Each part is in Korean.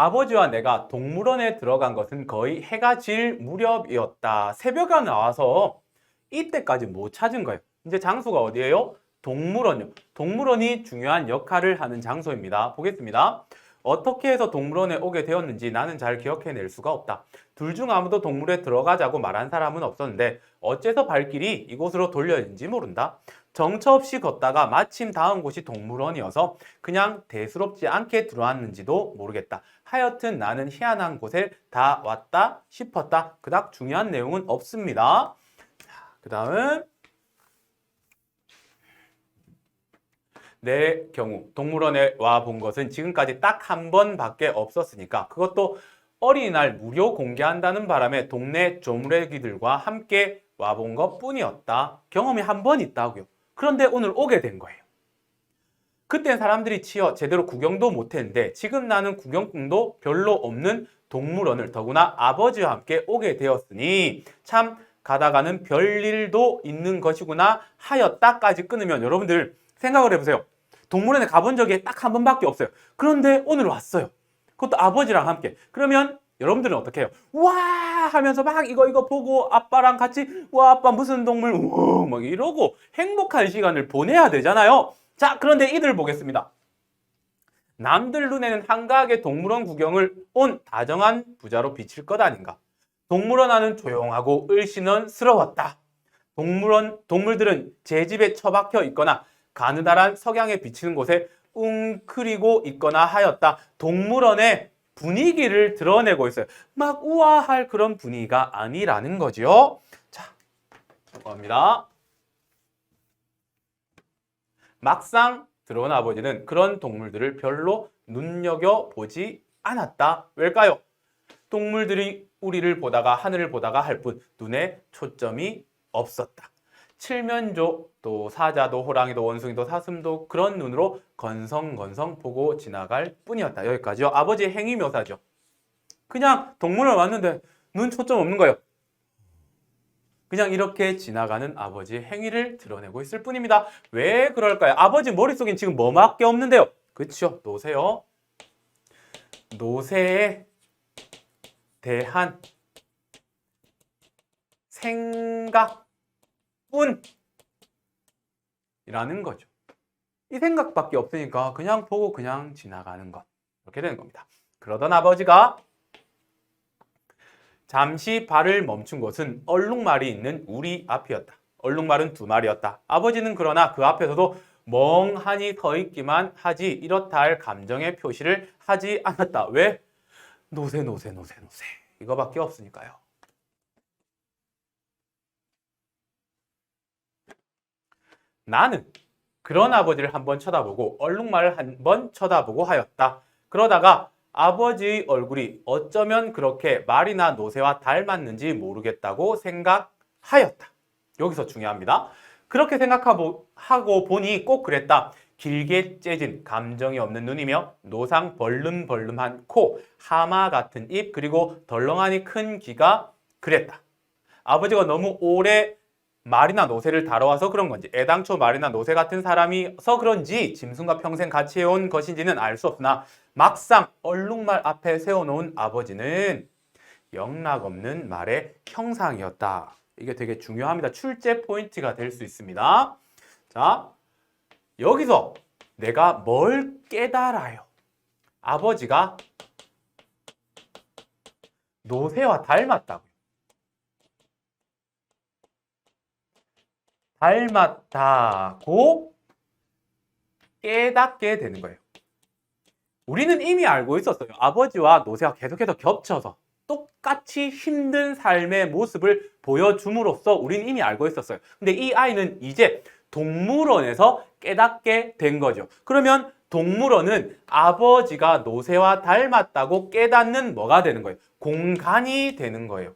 아버지와 내가 동물원에 들어간 것은 거의 해가 질 무렵이었다. 새벽에 나와서 이때까지 못 찾은 거예요. 이제 장소가 어디예요? 동물원이요. 동물원이 중요한 역할을 하는 장소입니다. 보겠습니다. 어떻게 해서 동물원에 오게 되었는지 나는 잘 기억해낼 수가 없다. 둘 중 아무도 동물에 들어가자고 말한 사람은 없었는데 어째서 발길이 이곳으로 돌려진지 모른다. 정처 없이 걷다가 마침 닿은 곳이 동물원이어서 그냥 대수롭지 않게 들어왔는지도 모르겠다. 하여튼 나는 희한한 곳에 다 왔다 싶었다. 그닥 중요한 내용은 없습니다. 그 다음 내 경우 동물원에 와 본 것은 지금까지 딱 한 번밖에 없었으니까 그것도 어린이날 무료 공개한다는 바람에 동네 조무래기들과 함께 와본 것 뿐이었다. 경험이 한 번 있다고요. 그런데 오늘 오게 된 거예요. 그땐 사람들이 치여 제대로 구경도 못했는데 지금 나는 구경꾼도 별로 없는 동물원을 더구나 아버지와 함께 오게 되었으니 참 가다가는 별일도 있는 것이구나 하였다까지 끊으면 여러분들 생각을 해보세요. 동물원에 가본 적이 딱 한 번밖에 없어요. 그런데 오늘 왔어요. 그것도 아버지랑 함께. 그러면 여러분들은 어떻게 해요? 와 하면서 막 이거 보고 아빠랑 같이 와 아빠 무슨 동물 우와 막 이러고 행복한 시간을 보내야 되잖아요. 자, 그런데 이들 보겠습니다. 남들 눈에는 한가하게 동물원 구경을 온 다정한 부자로 비칠 것 아닌가. 동물원 안은 조용하고 을씨는스러웠다. 동물들은 제 집에 처박혀 있거나 가느다란 석양에 비치는 곳에 웅크리고 있거나 하였다. 동물원의 분위기를 드러내고 있어요. 막 우아할 그런 분위기가 아니라는 거죠. 자, 넘어갑니다. 막상 들어온 아버지는 그런 동물들을 별로 눈여겨보지 않았다. 왜일까요? 동물들이 우리를 보다가 하늘을 보다가 할 뿐 눈에 초점이 없었다. 칠면조, 또 사자도 호랑이도 원숭이도 사슴도 그런 눈으로 건성건성 보고 지나갈 뿐이었다. 여기까지요. 아버지의 행위 묘사죠. 그냥 동물원 왔는데 눈 초점 없는 거예요. 그냥 이렇게 지나가는 아버지의 행위를 드러내고 있을 뿐입니다. 왜 그럴까요? 아버지 머릿속엔 지금 뭐밖에 없는데요. 그렇죠? 노새요. 노새에 대한 생각뿐이라는 거죠. 이 생각밖에 없으니까 그냥 보고 그냥 지나가는 것. 이렇게 되는 겁니다. 그러던 아버지가 잠시 발을 멈춘 곳은 얼룩말이 있는 우리 앞이었다. 얼룩말은 두 마리였다. 아버지는 그러나 그 앞에서도 멍하니 서 있기만 하지 이렇다 할 감정의 표시를 하지 않았다. 왜? 노새 이거밖에 없으니까요. 나는 그런 아버지를 한번 쳐다보고 얼룩말을 한번 쳐다보고 하였다. 그러다가 아버지의 얼굴이 어쩌면 그렇게 말이나 노새와 닮았는지 모르겠다고 생각하였다. 여기서 중요합니다. 그렇게 생각하고 보니 꼭 그랬다. 길게 째진 감정이 없는 눈이며 노상 벌름벌름한 코, 하마 같은 입, 그리고 덜렁하니 큰 귀가 그랬다. 아버지가 너무 오래 말이나 노새를 다뤄와서 그런 건지 애당초 말이나 노새 같은 사람이서 그런지 짐승과 평생 같이 해온 것인지는 알 수 없으나 막상 얼룩말 앞에 세워놓은 아버지는 영락없는 말의 형상이었다. 이게 되게 중요합니다. 출제 포인트가 될 수 있습니다. 자, 여기서 내가 뭘 깨달아요? 아버지가 노새와 닮았다고. 닮았다고 깨닫게 되는 거예요. 우리는 이미 알고 있었어요. 아버지와 노새가 계속해서 겹쳐서 똑같이 힘든 삶의 모습을 보여줌으로써 우리는 이미 알고 있었어요. 근데 이 아이는 이제 동물원에서 깨닫게 된 거죠. 그러면 동물원은 아버지가 노새와 닮았다고 깨닫는 뭐가 되는 거예요? 공간이 되는 거예요.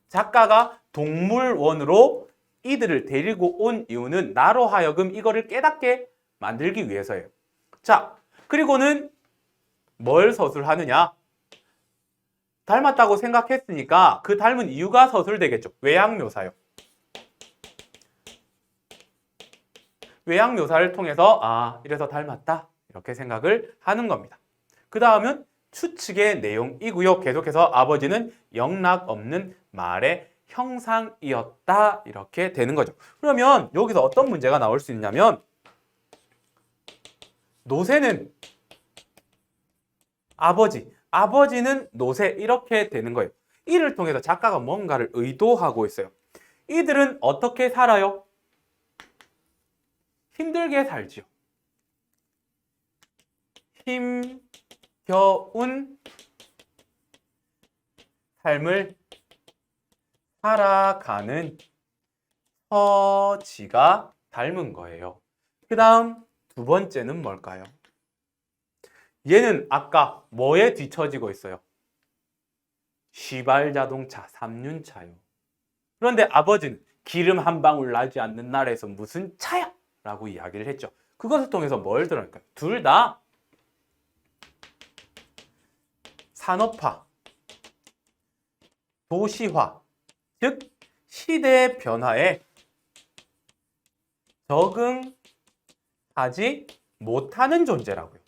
작가가 동물원으로 이들을 데리고 온 이유는 나로 하여금 이거를 깨닫게 만들기 위해서예요. 자, 그리고는 뭘 서술하느냐? 닮았다고 생각했으니까 그 닮은 이유가 서술되겠죠. 외양묘사요. 외양묘사를 통해서 이래서 닮았다 이렇게 생각을 하는 겁니다. 그 다음은 추측의 내용이고요. 계속해서 아버지는 영락 없는 말의 형상이었다. 이렇게 되는 거죠. 그러면 여기서 어떤 문제가 나올 수 있냐면 노새는 아버지는 노새 이렇게 되는 거예요. 이를 통해서 작가가 뭔가를 의도하고 있어요. 이들은 어떻게 살아요? 힘들게 살지요. 힘겨운 삶을 살아가는 처지가 닮은 거예요. 그 다음 두 번째는 뭘까요? 얘는 아까 뭐에 뒤처지고 있어요? 휘발자동차 3륜차요. 그런데 아버지는 기름 한 방울 나지 않는 나라에서 무슨 차야? 라고 이야기를 했죠. 그것을 통해서 뭘 드러낼까요? 둘 다 산업화, 도시화, 즉 시대의 변화에 적응하지 못하는 존재라고요.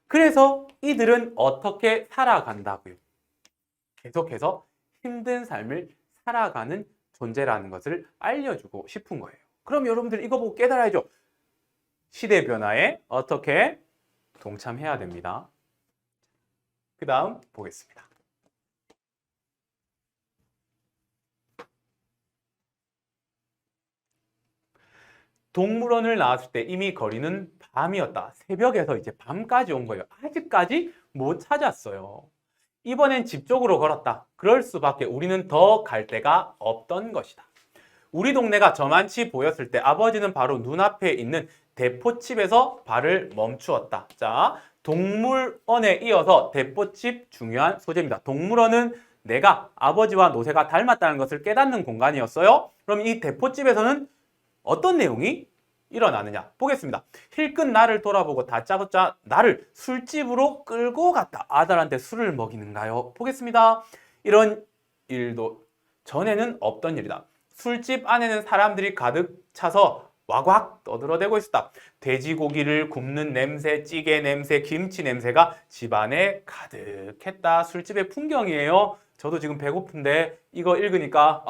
그래서 이들은 어떻게 살아간다고요? 계속해서 힘든 삶을 살아가는 존재라는 것을 알려주고 싶은 거예요. 그럼 여러분들 이거 보고 깨달아야죠. 시대 변화에 어떻게 동참해야 됩니다. 그 다음 보겠습니다. 동물원을 나왔을 때 이미 거리는 밤이었다. 새벽에서 이제 밤까지 온 거예요. 아직까지 못 찾았어요. 이번엔 집 쪽으로 걸었다. 그럴 수밖에 우리는 더 갈 데가 없던 것이다. 우리 동네가 저만치 보였을 때 아버지는 바로 눈앞에 있는 대포집에서 발을 멈추었다. 자, 동물원에 이어서 대포집 중요한 소재입니다. 동물원은 내가 아버지와 노새가 닮았다는 것을 깨닫는 공간이었어요. 그럼 이 대포집에서는 어떤 내용이 일어나느냐 보겠습니다. 힐끗 나를 돌아보고 다짜고짜 나를 술집으로 끌고 갔다. 아들한테 술을 먹이는가요? 보겠습니다. 이런 일도 전에는 없던 일이다. 술집 안에는 사람들이 가득 차서 와곽 떠들어대고 있었다. 돼지고기를 굽는 냄새, 찌개 냄새, 김치 냄새가 집안에 가득했다. 술집의 풍경이에요. 저도 지금 배고픈데 이거 읽으니까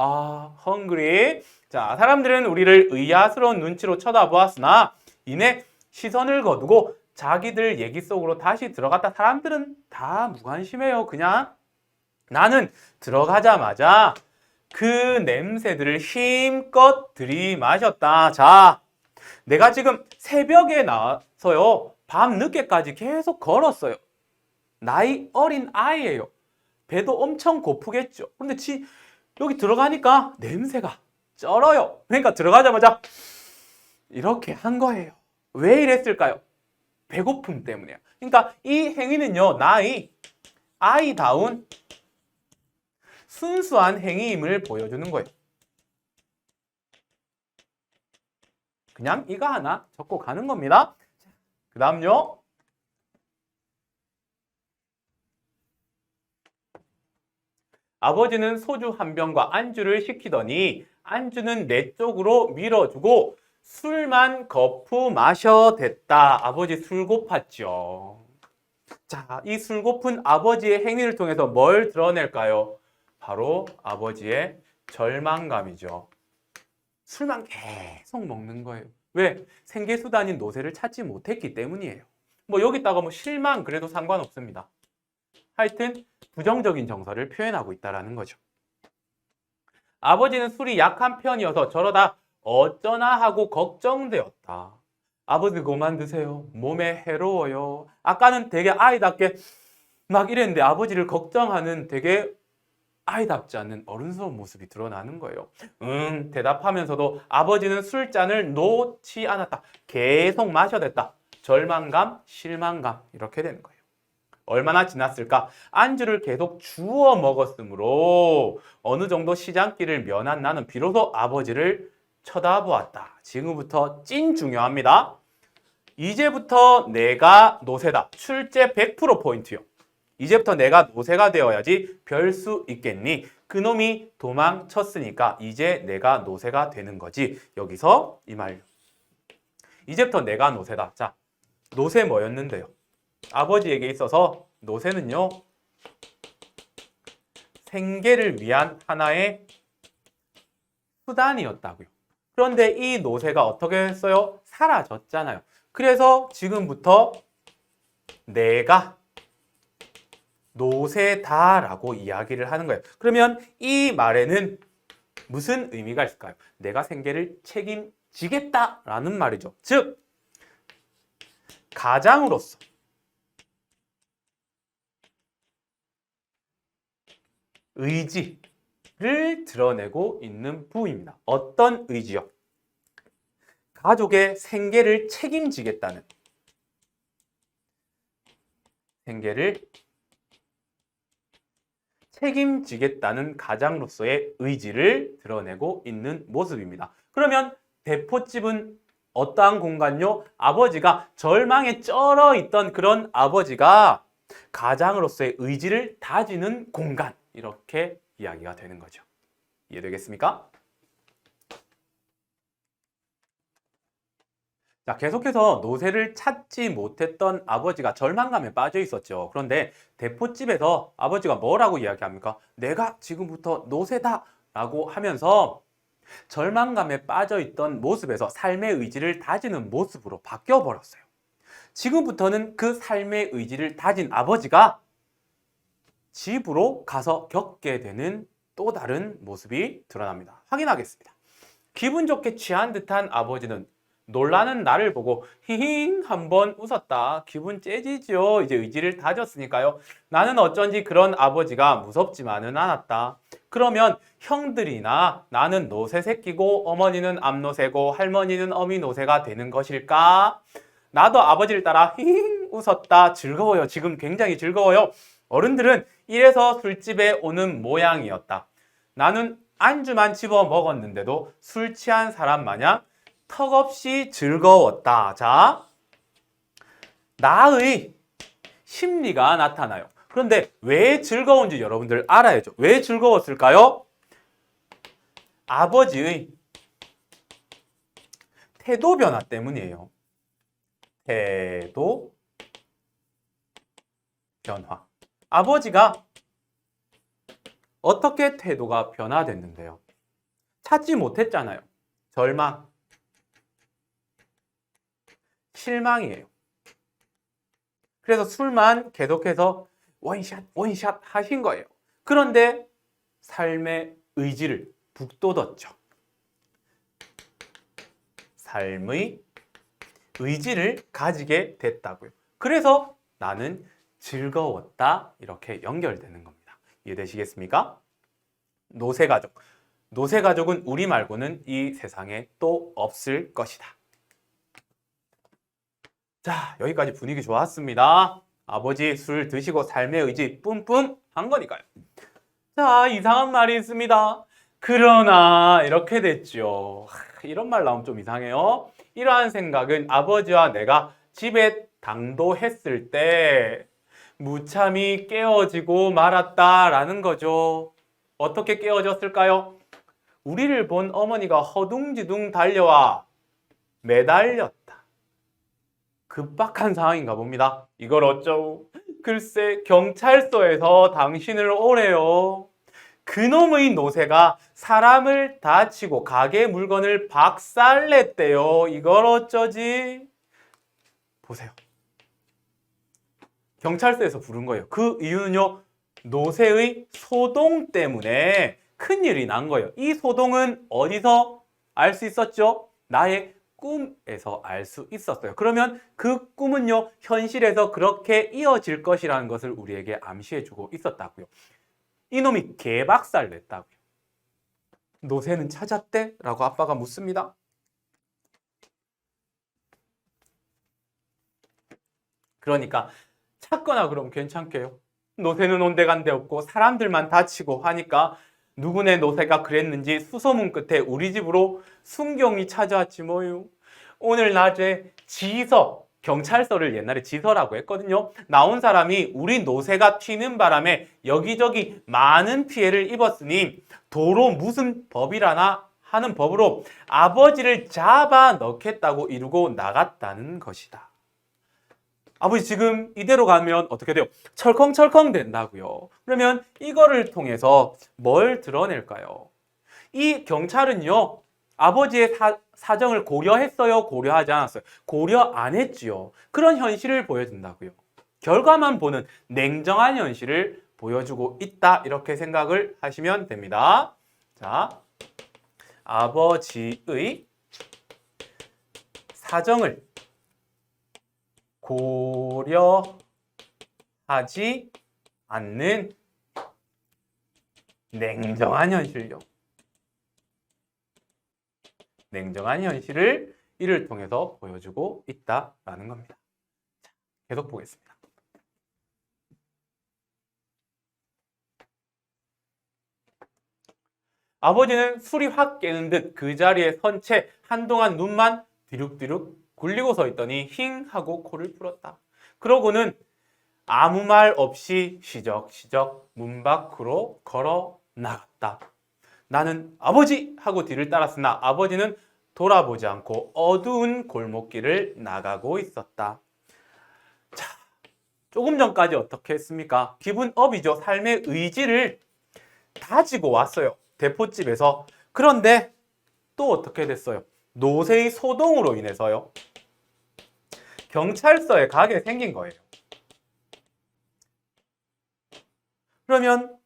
hungry. 자, 사람들은 우리를 의아스러운 눈치로 쳐다보았으나 이내 시선을 거두고 자기들 얘기 속으로 다시 들어갔다. 사람들은 다 무관심해요. 그냥 나는 들어가자마자 그 냄새들을 힘껏 들이마셨다. 자, 내가 지금 새벽에 나와서요. 밤 늦게까지 계속 걸었어요. 나이 어린 아이예요. 배도 엄청 고프겠죠. 그런데 여기 들어가니까 냄새가 쩔어요. 그러니까 들어가자마자 이렇게 한 거예요. 왜 이랬을까요? 배고픔 때문이에요. 그러니까 이 행위는요. 아이다운 순수한 행위임을 보여주는 거예요. 그냥 이거 하나 적고 가는 겁니다. 그 다음요. 아버지는 소주 한 병과 안주를 시키더니 안주는 내 쪽으로 밀어주고 술만 거푸 마셔댔다. 아버지 술 고팠죠. 자, 이 술 고픈 아버지의 행위를 통해서 뭘 드러낼까요? 바로 아버지의 절망감이죠. 술만 계속 먹는 거예요. 왜? 생계수단인 노새를 찾지 못했기 때문이에요. 뭐 여기다가 뭐 실망 그래도 상관없습니다. 하여튼 부정적인 정서를 표현하고 있다는 거죠. 아버지는 술이 약한 편이어서 저러다 어쩌나 하고 걱정되었다. 아버지 그만 드세요. 몸에 해로워요. 아까는 되게 아이답게 막 이랬는데 아버지를 걱정하는 되게 아이답지 않는 어른스러운 모습이 드러나는 거예요. 대답하면서도 아버지는 술잔을 놓지 않았다. 계속 마셔댔다. 절망감, 실망감 이렇게 되는 거예요. 얼마나 지났을까? 안주를 계속 주워 먹었으므로 어느 정도 시장길을 면한 나는 비로소 아버지를 쳐다보았다. 지금부터 찐 중요합니다. 이제부터 내가 노새다. 출제 100% 포인트요. 이제부터 내가 노새가 되어야지 별 수 있겠니? 그놈이 도망쳤으니까 이제 내가 노새가 되는 거지. 여기서 이 말. 이제부터 내가 노세다. 자, 노세 뭐였는데요? 아버지에게 있어서 노세는요, 생계를 위한 하나의 수단이었다고요. 그런데 이 노세가 어떻게 했어요? 사라졌잖아요. 그래서 지금부터 내가 노세다라고 이야기를 하는 거예요. 그러면 이 말에는 무슨 의미가 있을까요? 내가 생계를 책임지겠다라는 말이죠. 즉, 가장으로서 의지를 드러내고 있는 부입니다. 어떤 의지요? 가족의 생계를 책임지겠다는, 생계를 책임지겠다는 가장으로서의 의지를 드러내고 있는 모습입니다. 그러면 대포집은 어떠한 공간요? 아버지가 절망에 쩔어 있던 그런 아버지가 가장으로서의 의지를 다지는 공간, 이렇게 이야기가 되는 거죠. 이해되겠습니까? 자, 계속해서 노세를 찾지 못했던 아버지가 절망감에 빠져 있었죠. 그런데 대포집에서 아버지가 뭐라고 이야기합니까? 내가 지금부터 노세다 라고 하면서 절망감에 빠져 있던 모습에서 삶의 의지를 다지는 모습으로 바뀌어 버렸어요. 지금부터는 그 삶의 의지를 다진 아버지가 집으로 가서 겪게 되는 또 다른 모습이 드러납니다. 확인하겠습니다. 기분 좋게 취한 듯한 아버지는 놀라는 나를 보고 히힝 한번 웃었다. 기분 째지죠. 이제 의지를 다졌으니까요. 나는 어쩐지 그런 아버지가 무섭지만은 않았다. 그러면 형들이나 나는 노세 새끼고 어머니는 암노세고 할머니는 어미노세가 되는 것일까? 나도 아버지를 따라 히힝 웃었다. 즐거워요. 지금 굉장히 즐거워요. 어른들은 이래서 술집에 오는 모양이었다. 나는 안주만 집어 먹었는데도 술 취한 사람 마냥 턱없이 즐거웠다. 자, 나의 심리가 나타나요. 그런데 왜 즐거운지 여러분들 알아야죠. 왜 즐거웠을까요? 아버지의 태도 변화 때문이에요. 태도 변화. 아버지가 어떻게 태도가 변화됐는데요? 찾지 못했잖아요. 절망, 실망이에요. 그래서 술만 계속해서 원샷 하신 거예요. 그런데 삶의 의지를 북돋웠죠. 삶의 의지를 가지게 됐다고요. 그래서 나는 즐거웠다. 이렇게 연결되는 겁니다. 이해되시겠습니까? 노세가족. 노세가족은 우리 말고는 이 세상에 또 없을 것이다. 자, 여기까지 분위기 좋았습니다. 아버지 술 드시고 삶의 의지 뿜뿜 한 거니까요. 자, 이상한 말이 있습니다. 그러나 이렇게 됐죠. 이런 말 나오면 좀 이상해요. 이러한 생각은 아버지와 내가 집에 당도했을 때 무참히 깨어지고 말았다라는 거죠. 어떻게 깨어졌을까요? 우리를 본 어머니가 허둥지둥 달려와 매달렸다. 급박한 상황인가 봅니다. 이걸 어쩌고? 글쎄, 경찰서에서 당신을 오래요. 그놈의 노세가 사람을 다치고 가게 물건을 박살냈대요. 이걸 어쩌지? 보세요. 경찰서에서 부른 거예요. 그 이유는요, 노세의 소동 때문에 큰일이 난 거예요. 이 소동은 어디서 알 수 있었죠? 나의 꿈에서 알 수 있었어요. 그러면 그 꿈은요, 현실에서 그렇게 이어질 것이라는 것을 우리에게 암시해주고 있었다고요. 이놈이 개박살 냈다고요. 노세는 찾았대? 라고 아빠가 묻습니다. 그러니까 찾거나 그러면 괜찮게요. 노세는 온데간데 없고 사람들만 다치고 하니까 누구네 노세가 그랬는지 수소문 끝에 우리 집으로 순경이 찾아왔지 뭐요. 오늘 낮에 지서, 경찰서를 옛날에 지서라고 했거든요. 나온 사람이 우리 노세가 튀는 바람에 여기저기 많은 피해를 입었으니 도로 무슨 법이라나 하는 법으로 아버지를 잡아 넣겠다고 이루고 나갔다는 것이다. 아버지 지금 이대로 가면 어떻게 돼요? 철컹철컹 된다고요. 그러면 이거를 통해서 뭘 드러낼까요? 이 경찰은요, 아버지의 사정을 고려했어요? 고려하지 않았어요? 고려 안 했지요. 그런 현실을 보여준다고요. 결과만 보는 냉정한 현실을 보여주고 있다. 이렇게 생각을 하시면 됩니다. 자, 아버지의 사정을 고려하지 않는 냉정한 현실요. 냉정한 현실을 이를 통해서 보여주고 있다라는 겁니다. 자, 계속 보겠습니다. 아버지는 술이 확 깨는 듯 그 자리에 선 채 한동안 눈만 뒤룩뒤룩 굴리고 서 있더니 힝 하고 코를 풀었다. 그러고는 아무 말 없이 시적시적 문 밖으로 걸어 나갔다. 나는 아버지! 하고 뒤를 따랐으나 아버지는 돌아보지 않고 어두운 골목길을 나가고 있었다. 자, 조금 전까지 어떻게 했습니까? 기분 업이죠. 삶의 의지를 다지고 왔어요. 대포집에서. 그런데 또 어떻게 됐어요? 노세의 소동으로 인해서요. 경찰서에 가게 생긴 거예요. 그러면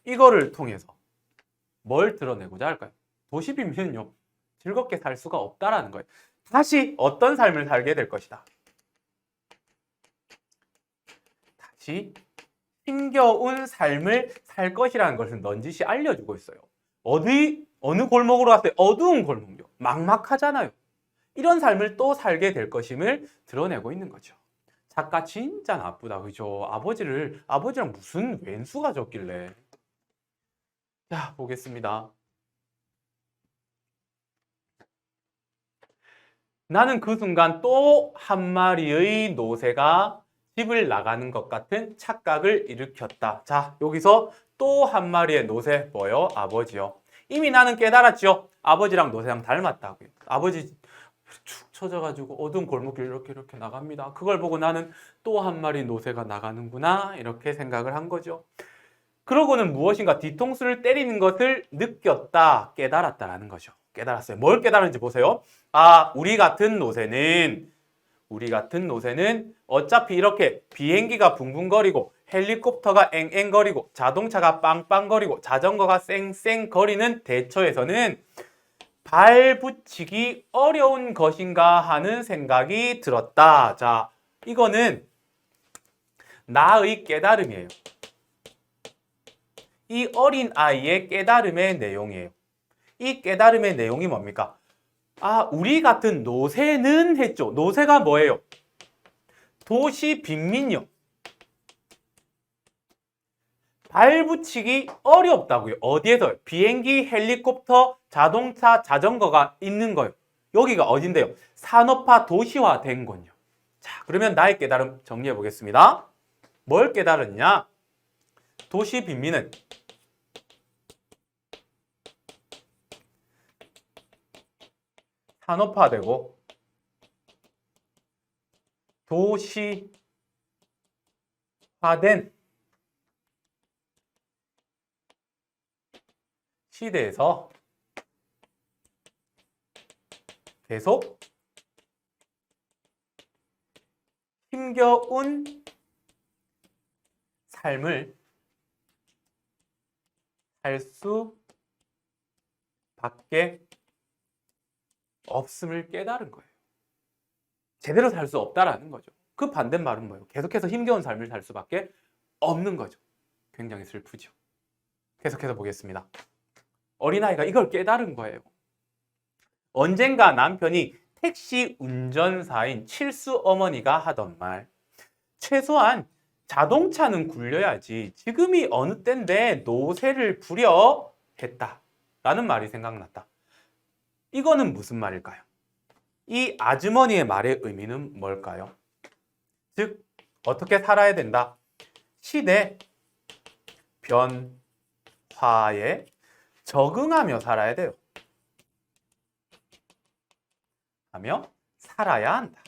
이거를 통해서 뭘 드러내고자 할까요? 도시 빈민은요, 즐겁게 살 수가 없다라는 거예요. 다시 어떤 삶을 살게 될 것이다. 다시 힘겨운 삶을 살 것이라는 것을 넌지시 알려주고 있어요. 어느 골목으로 갔어요? 어두운 골목이요. 막막하잖아요. 이런 삶을 또 살게 될 것임을 드러내고 있는 거죠. 작가 진짜 나쁘다, 그죠? 아버지랑 무슨 왼수가 졌길래. 자, 보겠습니다. 나는 그 순간 또 한 마리의 노새가 집을 나가는 것 같은 착각을 일으켰다. 자, 여기서 또 한 마리의 노새 뭐요? 아버지요. 이미 나는 깨달았죠. 아버지랑 노새랑 닮았다고요. 아버지 축 처져가지고 어두운 골목길 이렇게 나갑니다. 그걸 보고 나는 또 한 마리 노새가 나가는구나 이렇게 생각을 한 거죠. 그러고는 무엇인가 뒤통수를 때리는 것을 느꼈다, 깨달았다라는 거죠. 깨달았어요. 뭘 깨달은지 보세요. 아, 우리 같은 노새는 어차피 이렇게 비행기가 붕붕거리고 헬리콥터가 앵앵거리고 자동차가 빵빵거리고 자전거가 쌩쌩거리는 대처에서는 발 붙이기 어려운 것인가 하는 생각이 들었다. 자, 이거는 나의 깨달음이에요. 이 어린 아이의 깨달음의 내용이에요. 이 깨달음의 내용이 뭡니까? 아, 우리 같은 노새는 했죠. 노새가 뭐예요? 도시 빈민이요. 발 붙이기 어렵다고요. 어디에서? 비행기, 헬리콥터, 자동차, 자전거가 있는 거예요. 여기가 어딘데요? 산업화, 도시화 된 건요. 자, 그러면 나의 깨달음 정리해 보겠습니다. 뭘 깨달았냐? 도시 빈민은 산업화되고 도시화된 시대에서 계속 힘겨운 삶을 살 수밖에 없음을 깨달은 거예요. 제대로 살 수 없다라는 거죠. 그 반대말은 뭐예요? 계속해서 힘겨운 삶을 살 수밖에 없는 거죠. 굉장히 슬프죠. 계속해서 보겠습니다. 어린아이가 이걸 깨달은 거예요. 언젠가 남편이 택시 운전사인 칠수 어머니가 하던 말, 최소한 자동차는 굴려야지 지금이 어느 때인데 노새를 부려 했다 라는 말이 생각났다. 이거는 무슨 말일까요? 이 아주머니의 말의 의미는 뭘까요? 즉, 어떻게 살아야 된다? 시대 변화에 적응하며 살아야 돼요. 하며 살아야 한다.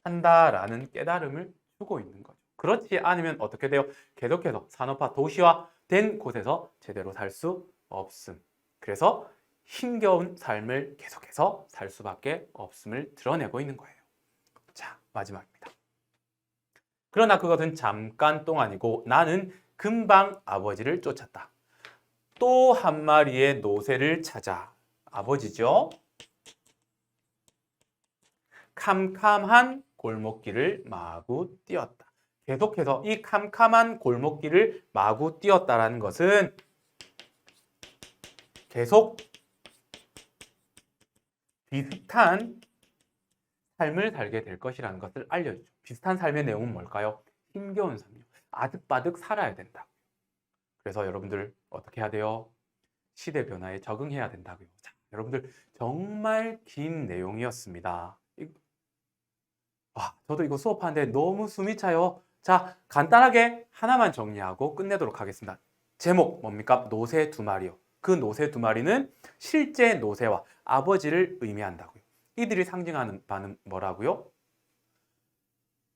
한다라는 깨달음을 주고 있는 거죠. 그렇지 않으면 어떻게 돼요? 계속해서 산업화 도시화된 곳에서 제대로 살 수 없음. 그래서 힘겨운 삶을 계속해서 살 수밖에 없음을 드러내고 있는 거예요. 자, 마지막입니다. 그러나 그것은 잠깐 동안이고 나는 금방 아버지를 쫓았다. 또 한 마리의 노새를 찾아 아버지죠. 캄캄한 골목길을 마구 뛰었다. 계속해서 이 캄캄한 골목길을 마구 뛰었다라는 것은 계속 비슷한 삶을 살게 될 것이라는 것을 알려주죠. 비슷한 삶의 내용은 뭘까요? 힘겨운 삶이요. 아득바득 살아야 된다. 그래서 여러분들 어떻게 해야 돼요? 시대 변화에 적응해야 된다고요. 자, 여러분들 정말 긴 내용이었습니다. 저도 이거 수업하는데 너무 숨이 차요. 자, 간단하게 하나만 정리하고 끝내도록 하겠습니다. 제목 뭡니까? 노새 두 마리요. 그 노새 두 마리는 실제 노새와 아버지를 의미한다고요. 이들이 상징하는 바는 뭐라고요?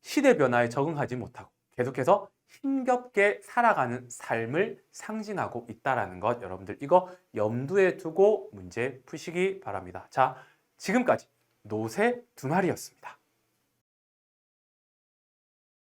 시대 변화에 적응하지 못하고 계속해서 힘겹게 살아가는 삶을 상징하고 있다는 것, 여러분들 이거 염두에 두고 문제 푸시기 바랍니다. 자, 지금까지 노새 두 마리였습니다.